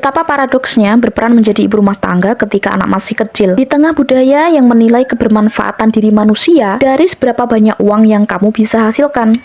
Betapa paradoksnya berperan menjadi ibu rumah tangga ketika anak masih kecil. Di tengah budaya yang menilai kebermanfaatan diri manusia dari seberapa banyak uang yang kamu bisa hasilkan.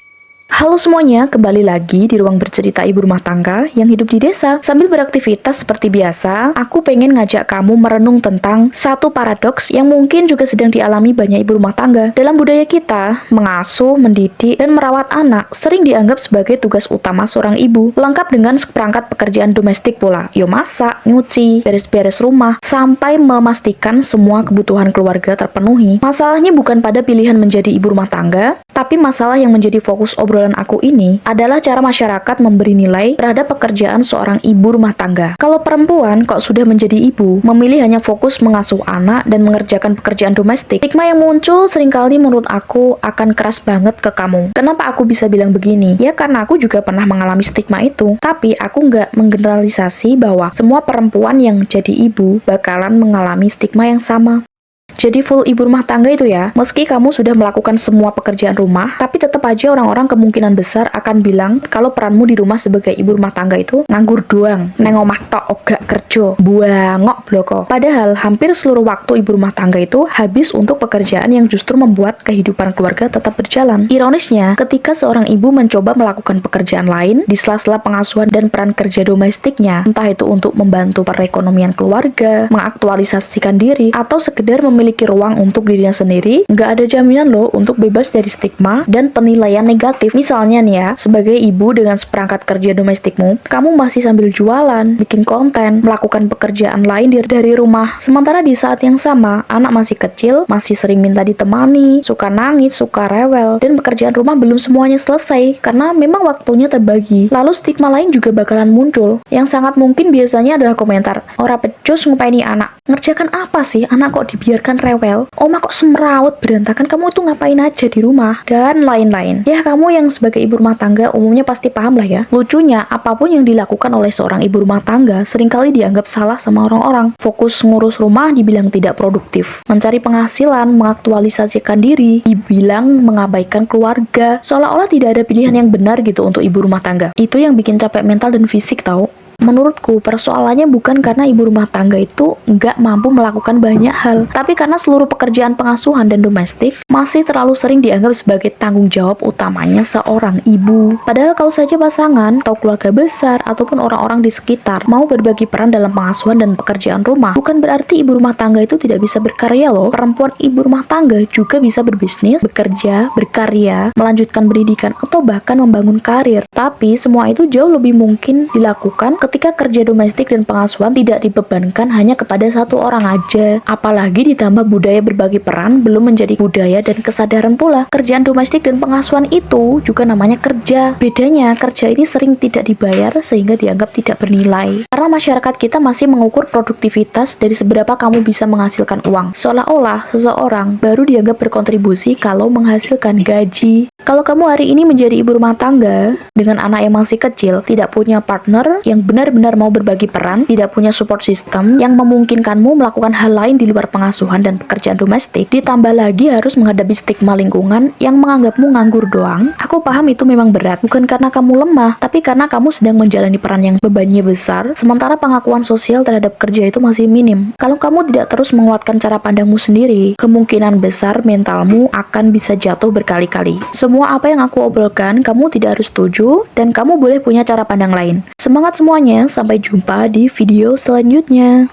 Halo semuanya, kembali lagi di ruang bercerita ibu rumah tangga yang hidup di desa. Sambil beraktivitas seperti biasa, aku pengen ngajak kamu merenung tentang satu paradoks yang mungkin juga sedang dialami banyak ibu rumah tangga. Dalam budaya kita, mengasuh, mendidik, dan merawat anak sering dianggap sebagai tugas utama seorang ibu, lengkap dengan seperangkat pekerjaan domestik pula. Yo masak, nyuci, beres-beres rumah, sampai memastikan semua kebutuhan keluarga terpenuhi. Masalahnya bukan pada pilihan menjadi ibu rumah tangga, tapi masalah yang menjadi fokus obrolan aku ini adalah cara masyarakat memberi nilai terhadap pekerjaan seorang ibu rumah tangga. Kalau perempuan kok sudah menjadi ibu, memilih hanya fokus mengasuh anak dan mengerjakan pekerjaan domestik, stigma yang muncul seringkali menurut aku akan keras banget ke kamu. Kenapa aku bisa bilang begini? Ya karena aku juga pernah mengalami stigma itu. Tapi aku nggak menggeneralisasi bahwa semua perempuan yang jadi ibu bakalan mengalami stigma yang sama. Jadi full ibu rumah tangga itu ya, meski kamu sudah melakukan semua pekerjaan rumah, tapi tetap aja orang-orang kemungkinan besar akan bilang kalau peranmu di rumah sebagai ibu rumah tangga itu nganggur doang, neng omah tok ogak kerja, buangok bloko. Padahal hampir seluruh waktu ibu rumah tangga itu habis untuk pekerjaan yang justru membuat kehidupan keluarga tetap berjalan. Ironisnya, ketika seorang ibu mencoba melakukan pekerjaan lain di sela-sela pengasuhan dan peran kerja domestiknya, entah itu untuk membantu perekonomian keluarga, mengaktualisasikan diri, atau sekedar memiliki ruang untuk dirinya sendiri, nggak ada jaminan loh untuk bebas dari stigma dan penilaian negatif. Misalnya nih ya, sebagai ibu dengan seperangkat kerja domestikmu, kamu masih sambil jualan, bikin konten, melakukan pekerjaan lain dari rumah. Sementara di saat yang sama, anak masih kecil, masih sering minta ditemani, suka nangis, suka rewel, dan pekerjaan rumah belum semuanya selesai karena memang waktunya terbagi. Lalu stigma lain juga bakalan muncul, yang sangat mungkin biasanya adalah komentar, ora pecus ngupaini anak. Ngerjakan apa sih? Anak kok dibiarkan rewel? Oma kok semrawut berantakan? Kamu tuh ngapain aja di rumah? Dan lain-lain. Ya, kamu yang sebagai ibu rumah tangga umumnya pasti paham lah ya. Lucunya, apapun yang dilakukan oleh seorang ibu rumah tangga seringkali dianggap salah sama orang-orang. Fokus ngurus rumah dibilang tidak produktif. Mencari penghasilan, mengaktualisasikan diri, dibilang mengabaikan keluarga. Seolah-olah tidak ada pilihan yang benar gitu untuk ibu rumah tangga. Itu yang bikin capek mental dan fisik tau. Menurutku, persoalannya bukan karena ibu rumah tangga itu nggak mampu melakukan banyak hal, tapi karena seluruh pekerjaan pengasuhan dan domestik masih terlalu sering dianggap sebagai tanggung jawab utamanya seorang ibu. Padahal kalau saja pasangan atau keluarga besar ataupun orang-orang di sekitar mau berbagi peran dalam pengasuhan dan pekerjaan rumah, bukan berarti ibu rumah tangga itu tidak bisa berkarya loh. Perempuan ibu rumah tangga juga bisa berbisnis, bekerja, berkarya, melanjutkan pendidikan, atau bahkan membangun karir. Tapi semua itu jauh lebih mungkin dilakukan ketika kerja domestik dan pengasuhan tidak dibebankan hanya kepada satu orang aja. Apalagi ditambah budaya berbagi peran belum menjadi budaya dan kesadaran pula. Kerjaan domestik dan pengasuhan itu juga namanya kerja. Bedanya, kerja ini sering tidak dibayar sehingga dianggap tidak bernilai. Karena masyarakat kita masih mengukur produktivitas dari seberapa kamu bisa menghasilkan uang. Seolah-olah seseorang baru dianggap berkontribusi kalau menghasilkan gaji. Kalau kamu hari ini menjadi ibu rumah tangga dengan anak yang masih kecil, tidak punya partner yang benar-benar mau berbagi peran, tidak punya support system yang memungkinkanmu melakukan hal lain di luar pengasuhan dan pekerjaan domestik, ditambah lagi harus menghadapi stigma lingkungan yang menganggapmu nganggur doang, aku paham itu memang berat, bukan karena kamu lemah, tapi karena kamu sedang menjalani peran yang bebannya besar, sementara pengakuan sosial terhadap kerja itu masih minim. Kalau kamu tidak terus menguatkan cara pandangmu sendiri, kemungkinan besar mentalmu akan bisa jatuh berkali-kali. Semua apa yang aku obrolkan, kamu tidak harus setuju, dan kamu boleh punya cara pandang lain. Semangat semuanya, sampai jumpa di video selanjutnya.